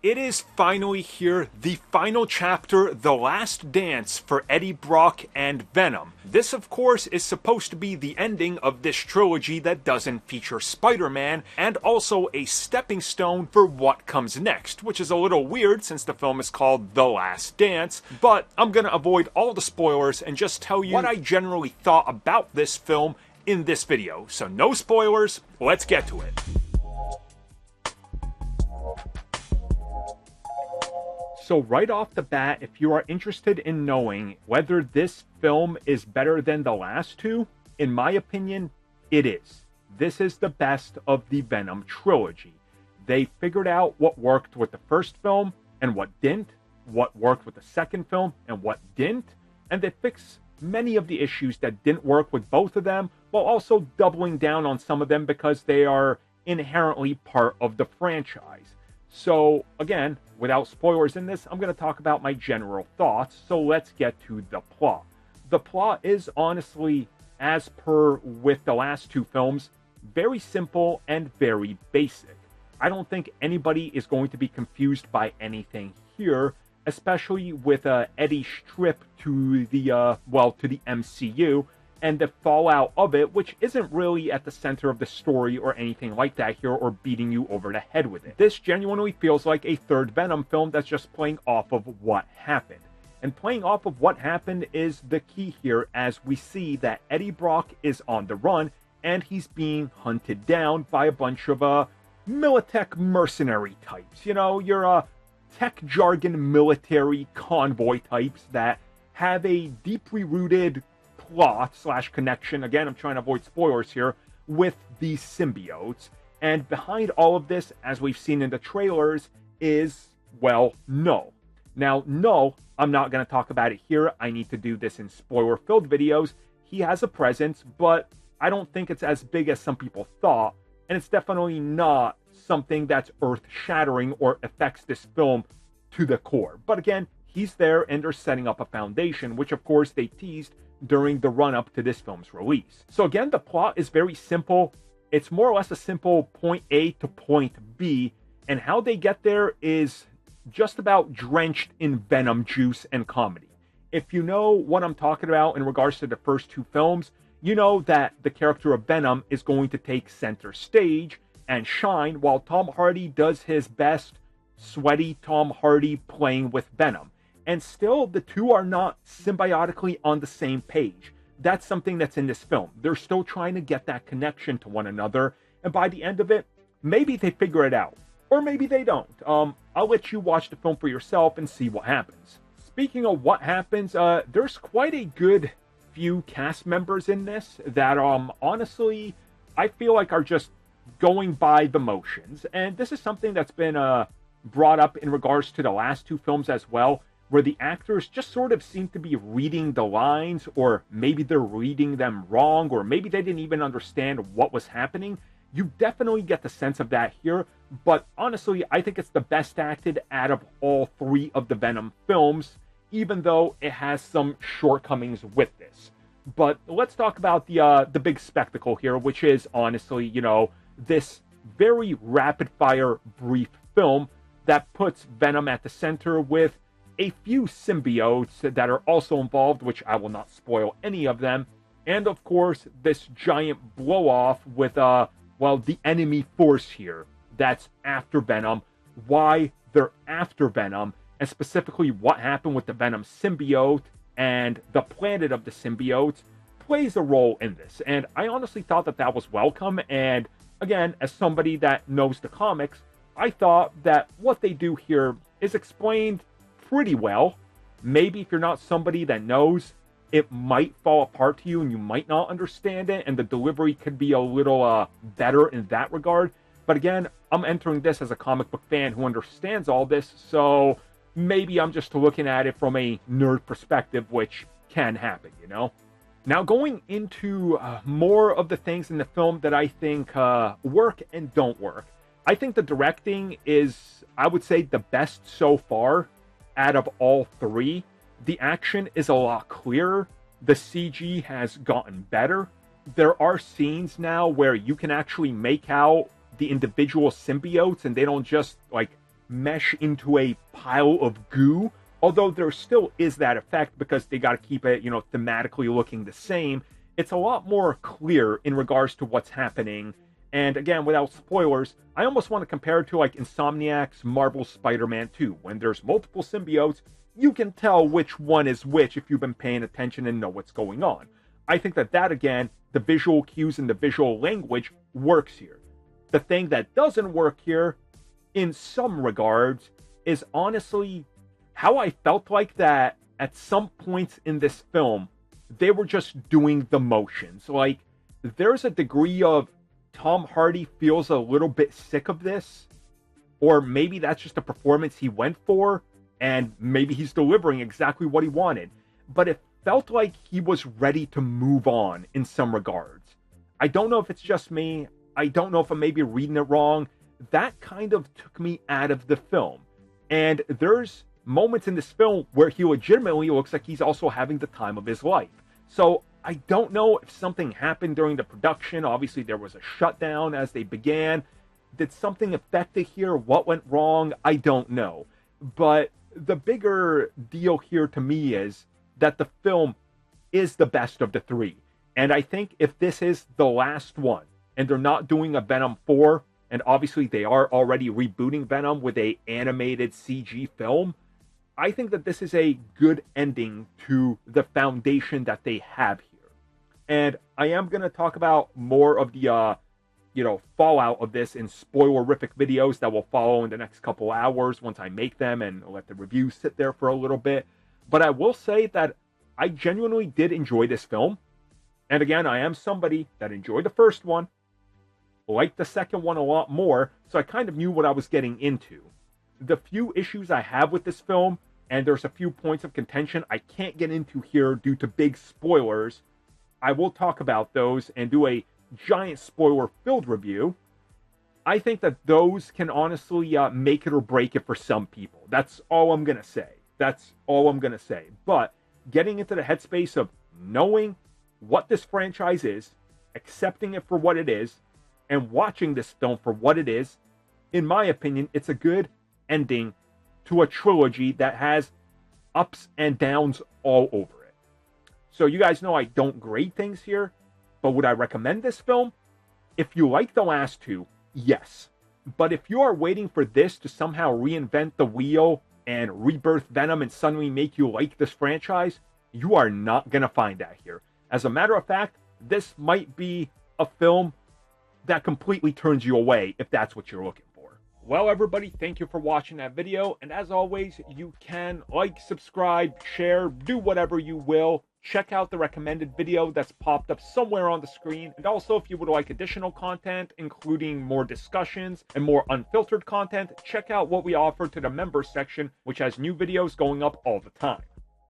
It is finally here, the final chapter, The Last Dance for Eddie Brock and Venom. This, of course, is supposed to be the ending of this trilogy that doesn't feature Spider-Man, and also a stepping stone for what comes next, which is a little weird since the film is called The Last Dance, but I'm gonna avoid all the spoilers and just tell you what I generally thought about this film in this video. So no spoilers, let's get to it. So right off the bat, if you are interested in knowing whether this film is better than the last two, in my opinion, it is. This is the best of the Venom trilogy. They figured out what worked with the first film and what didn't, what worked with the second film and what didn't, and they fixed many of the issues that didn't work with both of them, while also doubling down on some of them because they are inherently part of the franchise. So, again, without spoilers in this, I'm going to talk about my general thoughts, so let's get to the plot. The plot is honestly, as per with the last two films, very simple and very basic. I don't think anybody is going to be confused by anything here, especially with Eddie's trip to the, to the MCU, and the fallout of it, which isn't really at the center of the story or anything like that here, or beating you over the head with it. This genuinely feels like a third Venom film that's just playing off of what happened. And playing off of what happened is the key here, as we see that Eddie Brock is on the run, and he's being hunted down by a bunch of Militech mercenary types. You know, your tech jargon military convoy types that have a deeply rooted plot / connection, again I'm trying to avoid spoilers here, with the symbiotes. And behind all of this, as we've seen in the trailers, is, well, Knull. Now, Knull, I'm not going to talk about it here. I need to do this in spoiler-filled videos. He has a presence, but I don't think it's as big as some people thought, and it's definitely not something that's earth-shattering or affects this film to the core. But again, he's there, and they're setting up a foundation, which of course they teased during the run-up to this film's release. So again, the plot is very simple. It's more or less a simple point A to point B, and how they get there is just about drenched in Venom juice and comedy. If you know what I'm talking about in regards to the first two films, you know that the character of Venom is going to take center stage and shine, while Tom Hardy does his best sweaty Tom Hardy playing with Venom. And still, the two are not symbiotically on the same page. That's something that's in this film. They're still trying to get that connection to one another. And by the end of it, maybe they figure it out. Or maybe they don't. I'll let you watch the film for yourself and see what happens. Speaking of what happens, there's quite a good few cast members in this that, honestly, I feel like are just going by the motions. And this is something that's been brought up in regards to the last two films as well, where the actors just sort of seem to be reading the lines, or maybe they're reading them wrong, or maybe they didn't even understand what was happening. You definitely get the sense of that here, but honestly, I think it's the best acted out of all three of the Venom films, even though it has some shortcomings with this. But let's talk about the big spectacle here, which is honestly, you know, this very rapid-fire brief film that puts Venom at the center with a few symbiotes that are also involved, which I will not spoil any of them. And of course, this giant blow-off with, the enemy force here that's after Venom, why they're after Venom, and specifically what happened with the Venom symbiote and the planet of the symbiotes plays a role in this. And I honestly thought that that was welcome. And again, as somebody that knows the comics, I thought that what they do here is explained pretty well. Maybe if you're not somebody that knows, it might fall apart to you and you might not understand it, and the delivery could be a little better in that regard. But again, I'm entering this as a comic book fan who understands all this, so maybe I'm just looking at it from a nerd perspective, which can happen, you know? Now, going into more of the things in the film that I think work and don't work. I think the directing is, I would say, the best so far out of all three. The action is a lot clearer. The CG has gotten better. There are scenes now where you can actually make out the individual symbiotes, and they don't just, like, mesh into a pile of goo, although there still is that effect because they got to keep it, thematically looking the same. It's a lot more clear in regards to what's happening. And again, without spoilers, I almost want to compare it to like Insomniac's Marvel's Spider-Man 2. When there's multiple symbiotes, you can tell which one is which if you've been paying attention and know what's going on. I think that again, the visual cues and the visual language works here. The thing that doesn't work here, in some regards, is honestly how I felt like that at some points in this film, they were just doing the motions. Like, there's a degree of Tom Hardy feels a little bit sick of this, or maybe that's just a performance he went for, and maybe he's delivering exactly what he wanted. But it felt like he was ready to move on in some regards. I don't know if it's just me. I don't know if I'm maybe reading it wrong. That kind of took me out of the film. And there's moments in this film where he legitimately looks like he's also having the time of his life. So I don't know if something happened during the production. Obviously, there was a shutdown as they began. Did something affect it here? What went wrong? I don't know. But the bigger deal here to me is that the film is the best of the three. And I think if this is the last one, and they're not doing a Venom 4, and obviously they are already rebooting Venom with a animated CG film, I think that this is a good ending to the foundation that they have here. And I am going to talk about more of the, fallout of this in spoilerific videos that will follow in the next couple hours once I make them and let the review sit there for a little bit. But I will say that I genuinely did enjoy this film. And again, I am somebody that enjoyed the first one, liked the second one a lot more, so I kind of knew what I was getting into. The few issues I have with this film, and there's a few points of contention I can't get into here due to big spoilers, I will talk about those and do a giant spoiler-filled review. I think that those can honestly make it or break it for some people. That's all I'm going to say. That's all I'm going to say. But getting into the headspace of knowing what this franchise is, accepting it for what it is, and watching this film for what it is, in my opinion, it's a good ending to a trilogy that has ups and downs all over it. So you guys know I don't grade things here, but would I recommend this film? If you like the last two, yes. But if you are waiting for this to somehow reinvent the wheel and rebirth Venom and suddenly make you like this franchise, you are not going to find that here. As a matter of fact, this might be a film that completely turns you away if that's what you're looking for. Well, everybody, thank you for watching that video. And as always, you can like, subscribe, share, do whatever you will. Check out the recommended video that's popped up somewhere on the screen. And also, if you would like additional content, including more discussions and more unfiltered content, check out what we offer to the members section, which has new videos going up all the time.